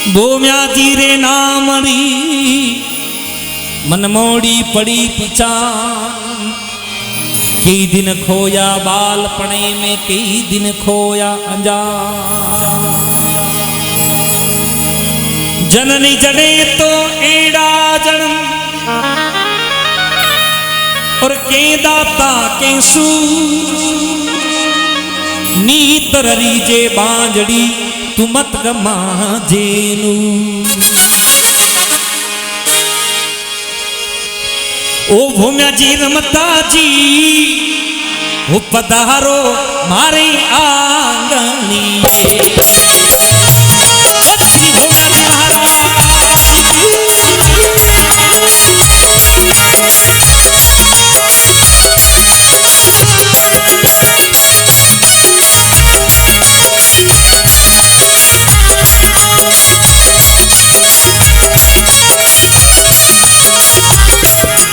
बोम्या जी रे नामरी मनमोड़ी पड़ी पिचान। कई दिन खोया बालपणे में, कई दिन खोया अंजान। जननी जड़े तो एड़ा जन्म और के दाता के सू। नीत रीजे बांजड़ी तू मत गमा जेनू। ओ भूम्या जी रमता जी वो पधारो मारे आंगनी।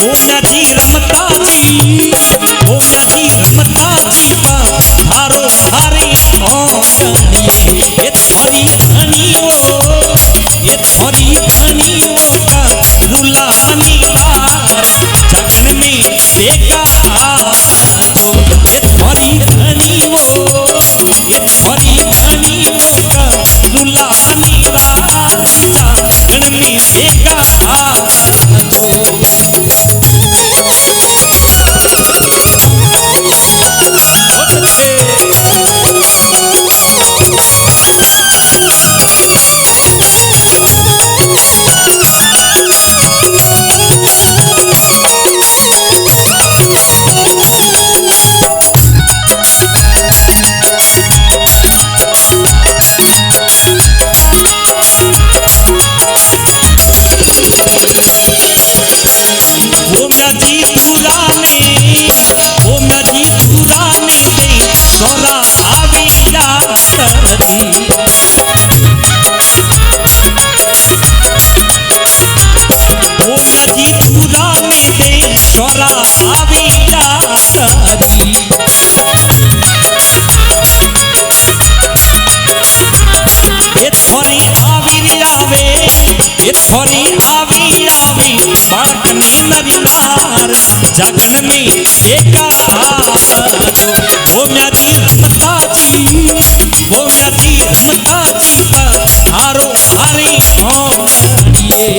भूम्या जी रमता जी, भूम्या जी रमता जी धारो हारे आंगनी। ये थारी धनियो, ये थारी धनियो का रुलानी बार जगन में एका दो। ये थारी धनियो, ये थारी धनियो का रुलानी बार जगन में एका दो। भूम्या जी पुराने, भूम्या जी पुराने दे सोरा आवे यात्री। भूम्या जी पुराने दे सोरा आवे यात्री। ये थोड़ी आवी आवे, ये थोड़ी आवी आवे बालकनी नरिनार जगन में एका दो। भूम्या जी रमता जी, भूम्या जी रमता जी हारो हारे आंगनिये।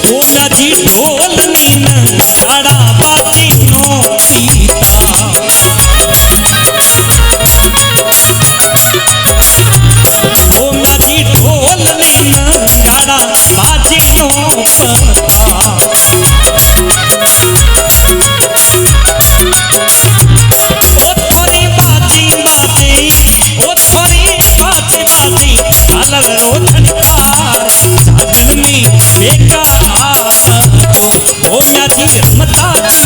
भूम्या जी ढोल नीन साड़ा बाती नो सीता। भूम्या जी ढोल नीन साड़ा बाजी नो पता। ओ थोड़ी बाजी बाजी, ओ थोड़ी बाजी बाजी झालर रो झनकार जगन में एका दो। भूम्या जी रमता जी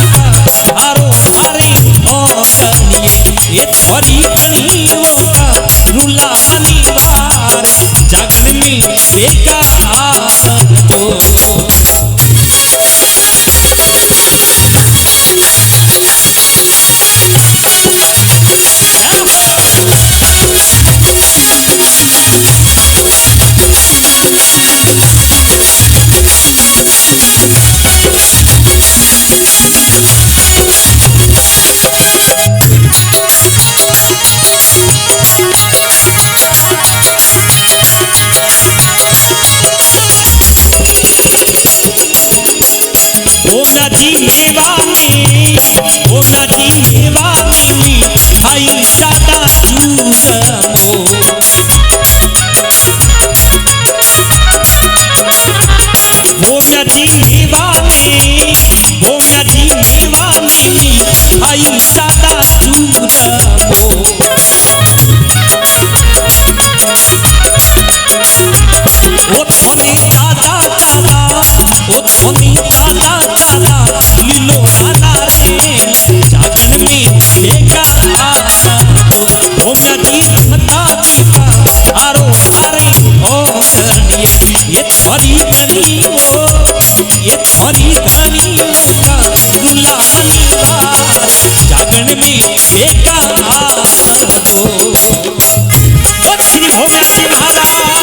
हारो हारे आंगनिये। ये थारी धनियो का रुलानी बार जगन में एका दो। भूम्या जी मेवा में, भूम्या जी मेवा में मिठाई सादा चूरमो। भूम्या जी मेवा में, भूम्या जी मेवा में मिठाई सादा थोड़ी घनी वो ये थोड़ी घनी का दुलानी बार जागन में बेकार दो। बोल श्री भोगनाथ महाराज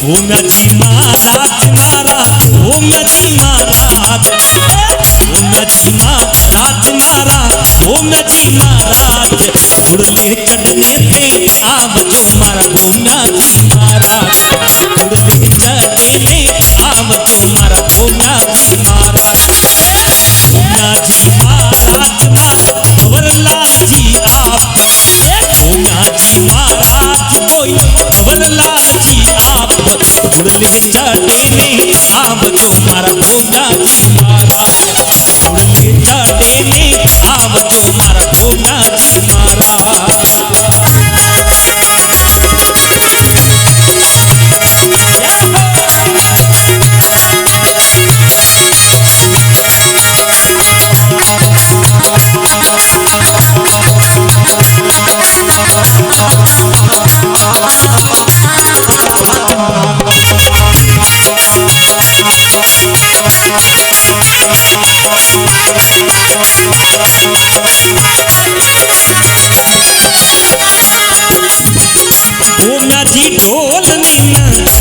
ओम जी महाराज महाराज ओम जी महाराज ओम जी महाराज महाराज ओम जी महाराज उड़ले चढ़ने थे आव जो मारा भोना जी महाराज उड़ले चढ़ने आव जो मारा भोना जी महाराज भोना जी महाराज महाराज भंवरलाल जी आप भोना जी महाराज कोई भंवरलाल जी आप उड़ले चढ़ने आव जो मारा भोना जी महाराज उड़ले चढ़ने आव जो मारा भोना जी महाराज। भोना जी ढोल में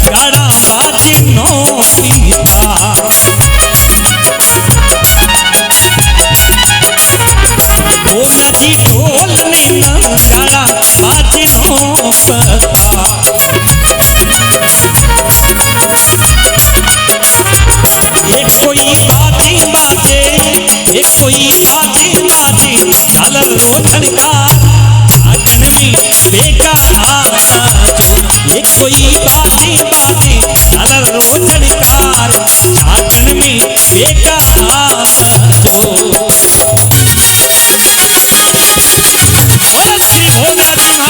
गाड़ा बाजे नो पीता भोना जी ढोल में गाड़ा बाजे नो पता एक कोई बाजे बाजे एक कोई बाजे बाजे झालर रो झनकार जागन में बेकार जो एक कोई बाजे बाजे झालर रो झनकार जागन में बेकार जो। बोल श्री भोलानाथ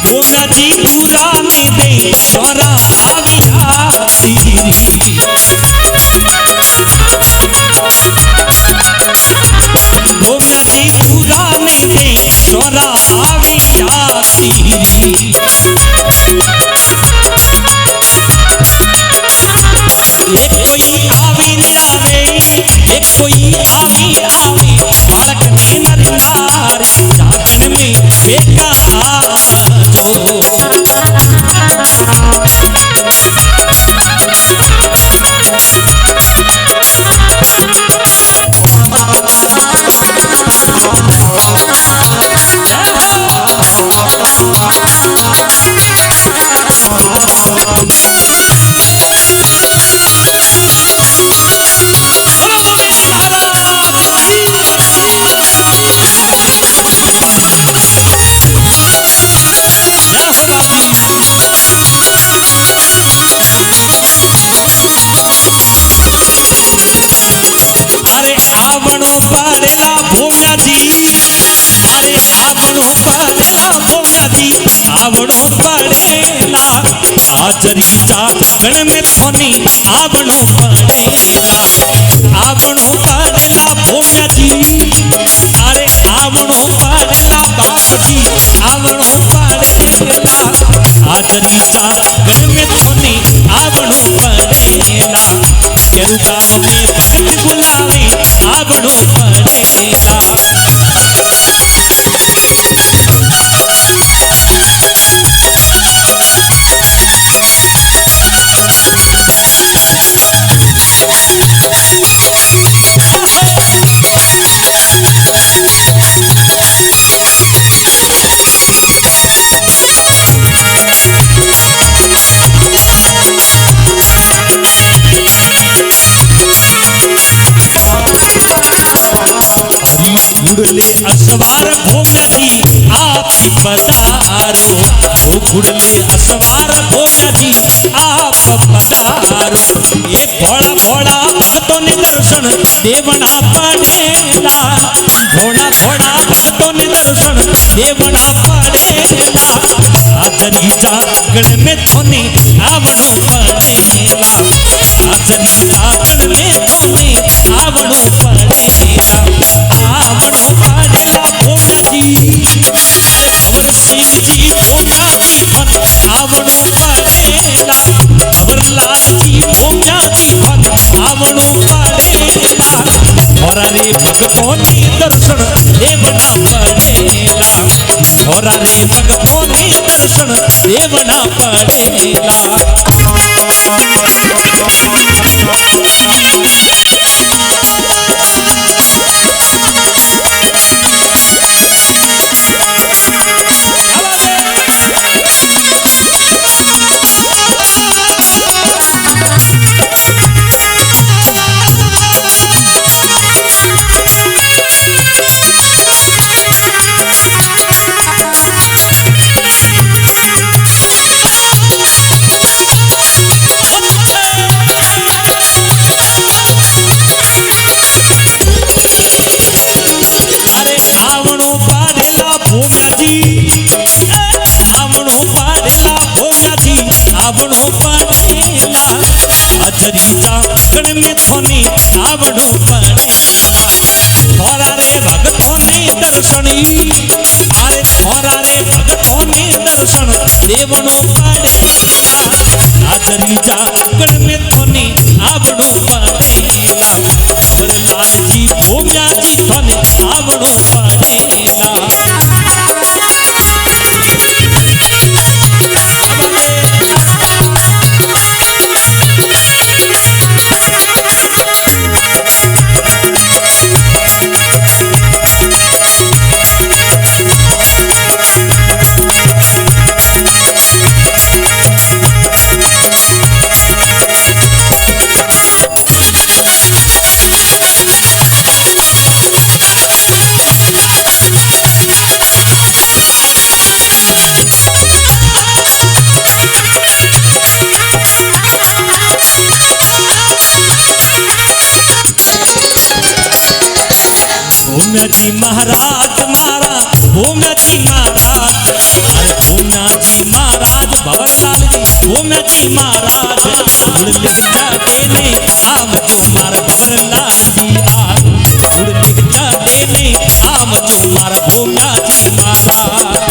भोना जी पूरा में दे सोरा आवियाती भोना जी पूरा में दे सोरा आवियाती एक कोई आवी न आवे एक कोई आवी आवे बालक ने नर नार जागन में बेकार जो। अरे आवणो पड़ेला भोना जी अरे आवणो पड़ेला भोना जी आवणो पड़ेला हाजरी जागण में थोनी आवणो पड़ेला आवणो पड़ेला भोना जी अरे आवणो पड़ेला बाप जी आवणो पड़ेला हाजरी जागण में थोनी आवणो पड़ेला केरु गांव में भगत बुलावे आवणो पड़ेला। असवार भोम्या जी आप पधारो, ओ घुड़ले असवार भोम्या जी आप पधारो। ये भोला भोला भक्तों ने दर्शन देवना पड़ेला, भोला भोला भक्तों ने दर्शन देवना पड़ेला। हाजरी जागरण में थोने आवणो पड़ेला, हाजरी जागरण में थोने आवणो पड़ेला, आवणो पड़ेला भोम्या जी। अरे खबर सिंह जी भोम्या जी पण आवणो पड़ेला, खबर लाल जी भोम्या जी पण आवणो पड़ेला। होरा रे भगतों ने दर्शन देवना पड़ेला, होरा रे भगतों ने दर्शन देवना पड़ेला। भोम्या जी आवणो पड़ेला, भोम्या जी आवणो पड़ेला। हाजरी जागरण में थोने आवणो पड़ेला, थोड़ा रे भगतों ने दर्शन, अरे थोड़ा रे भगतों ने दर्शन देवनो पड़ेला। हाजरी जागरण में थोने आवणो पड़ेला, खबर लाल जी भोम्या जी थोने आवणो पड़ेला। भोम्या जी महाराज मारा, भोम्या जी महाराज, अरे भोम्या जी महाराज भवरलाल जी भोम्या जी महाराज। गुड़ लिखता देने आम जो मार भवरलाल जी आज, गुड़ लिखता देने आम जो मार भोम्या जी महाराज।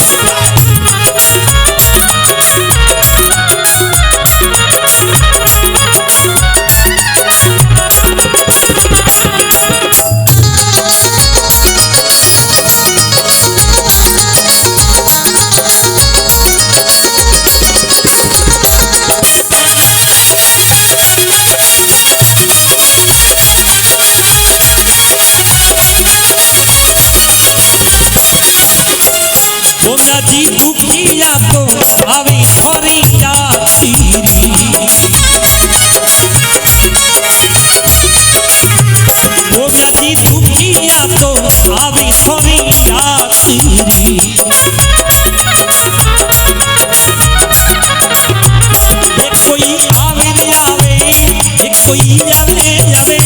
भोम्या जी दुखिया तो आवे थोड़ी यात्री, भोम्या जी दुखिया तो आवे थोड़ी यात्री। एक कोई आवे रे आवे, एक कोई आवे आवे,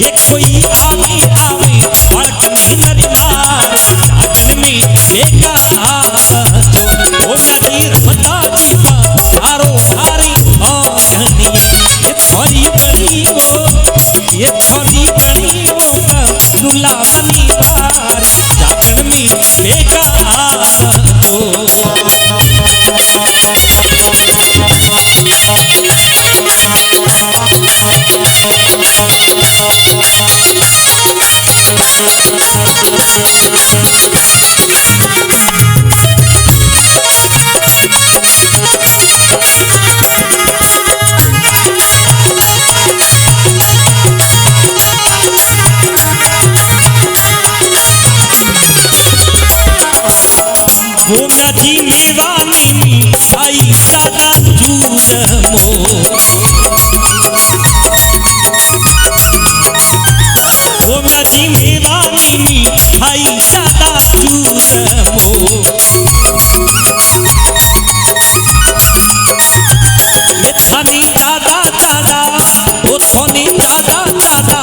एक कोई आवे आवे, बालकन में नरी नार जागन में बेटा। भोम्या जी रमता जी हारो हारी मोहनी, ये छोरी बनी वो, ये छोरी बनी वो दुलावनी बार जागन में बेटा जो। भोम्या जी मेवानी मिठाई सादा चूरमो, भोम्या जी मेवानी मिठाई सादा थानी दादा दादा ओ थानी दादा दादा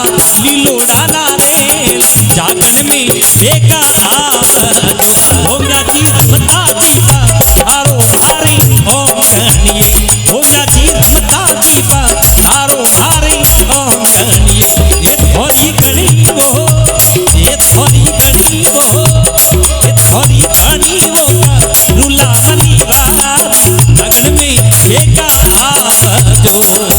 लीलो डाना रे जागन में एका आव ओ मेरा जी रमता दीपा थारो भारी ओम गनिए ओ मेरा जी रमता दीपा थारो भारी ओम गनिए ये थोड़ी गनी वो ये थोड़ी गनी वो ये थोड़ी गनी वो रुला मनी बात लगन में एका आव जो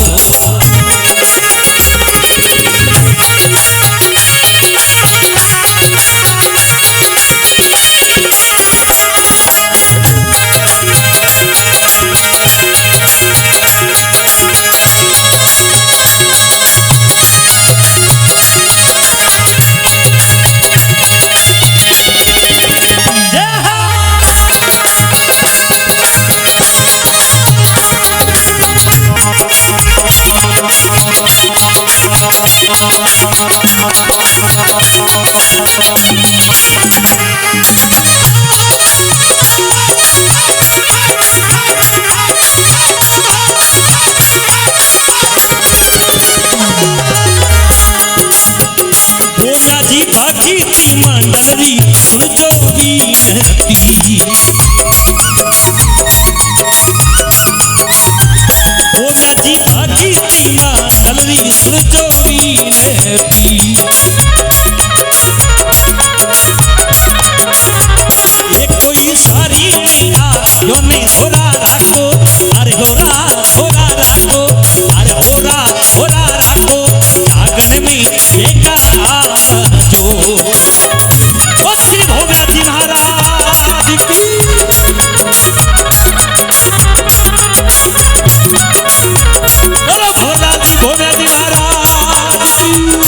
कीर्ति मंडलरी सुन जोगी नती ओ मैं जी कीर्ति मंडलरी सुन जोगी नती ये कोई सारी मैया यो ने होरा राखो अरे होरा होरा राखो अरे होरा होरा राखो जागन में एका जो ओ श्री भोगनाथ जी महाराज की बोलो भोगनाथ जी महाराज की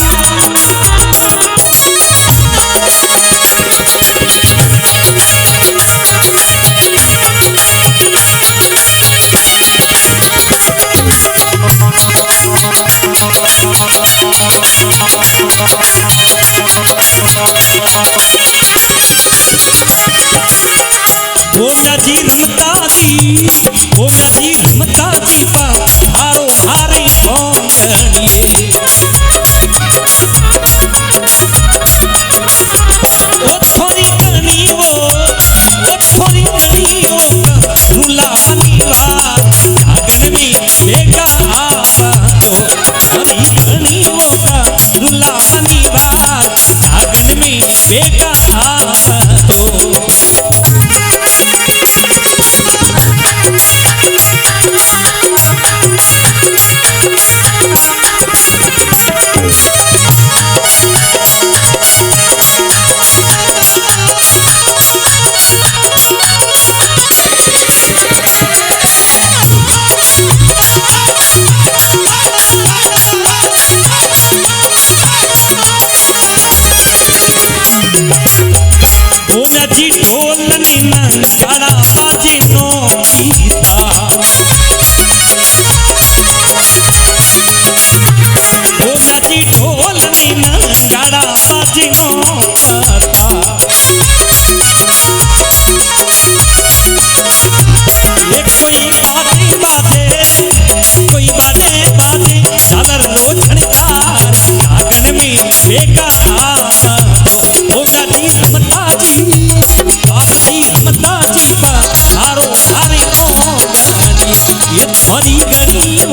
ओ मेरा जी रमता दी ओ मेरा जी रमता दीपा थारो भारी ओम गनिए ओ थोड़ी गनी वो रुला मनी बात जागन में एका आवा तो थोड़ी गनी वो रुला मनी बात जागन में एका आवा तो जी ढोलनी नंगाड़ा बाजे नो गीता ओ मैं जी ढोलनी नंगाड़ा बाजे नो गीता ये कोई बाते बाते कोई बाते बाते झालर रो झणकार आंगन में एका आवा ओ मैं जी रमता जी बाबजी रमता जी पा थारो भारी ओम गनिए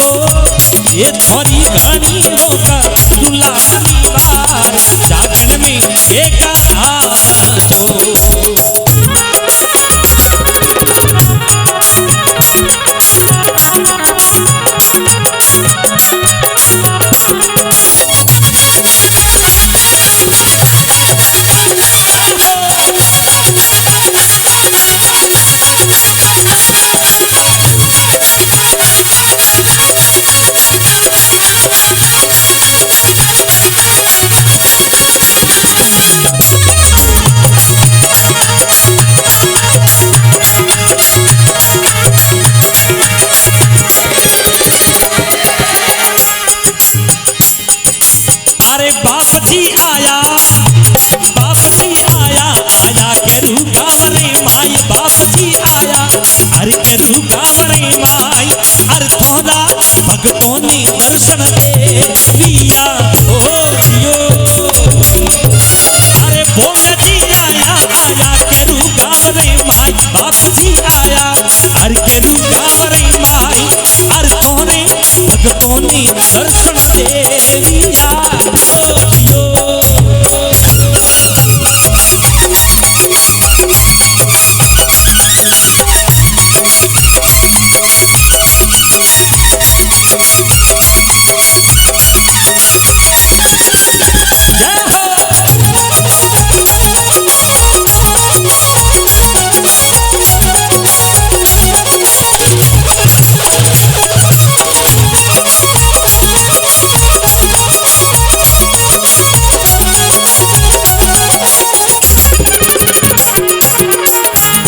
ये थोड़ी गनी वो का रुला मनी बार जागन में एका आवा जो बाप जी आया हर के रूखा बड़े माई हर थोड़ा भक्तों ने दर्शन दे दिया ओ जियो। अरे भोम्या जी आया आया केरू गाँव रे माई बाप जी आया अरे केरू गाँव रे माई अरे तोरे भक्तों ने दर्शन दे दिया ओ जियो।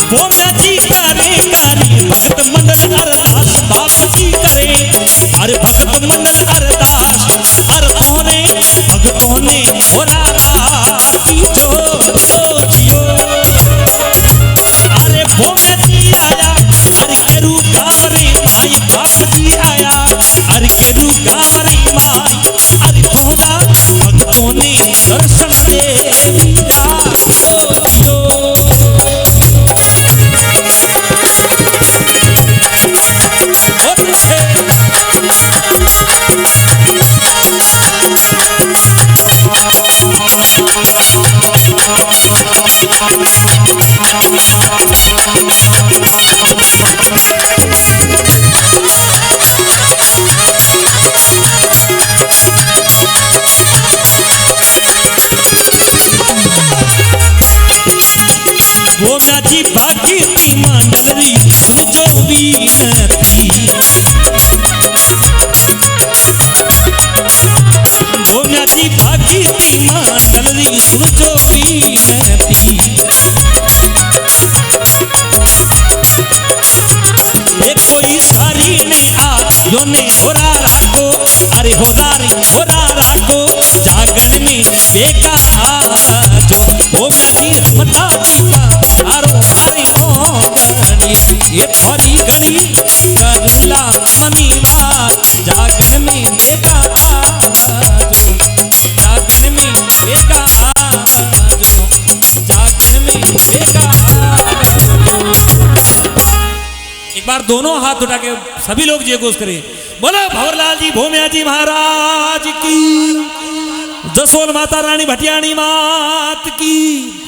भोम्या जी करे कारी भगत मंडल अरदास बाप जी करे अरे भगत मंडल अरदास अर तोरे भगतों ने होरा राती जो जियो। अरे भोम्या जी आया अरे केरू गाँव रे माई बाप जी आया अरे केरू गाँव रे माई अरे तोरा भगतों ने दर्शन दे दिया ओ जियो। भोम्या जी बाकी थी मंडलरी सुन जो बीनती। भोम्या जी बाकी थी मंडलरी सुन जो बीनती। एक कोई सारी ने आ यो ने होरा राखो अरे होरा राखो जागन में देखा जो भोम्या जी रमता आरो अरे मोगनी ये थोड़ी गली करुला मनी बात जागन में देखा जो जागन में देखा जो जागन में देखा जो। एक बार दोनों हाथ उठा के सभी लोग जय घोष करें। बोलो भंवरलाल जी भोम्या जी महाराज की, जसोल माता रानी भटियाणी मात की।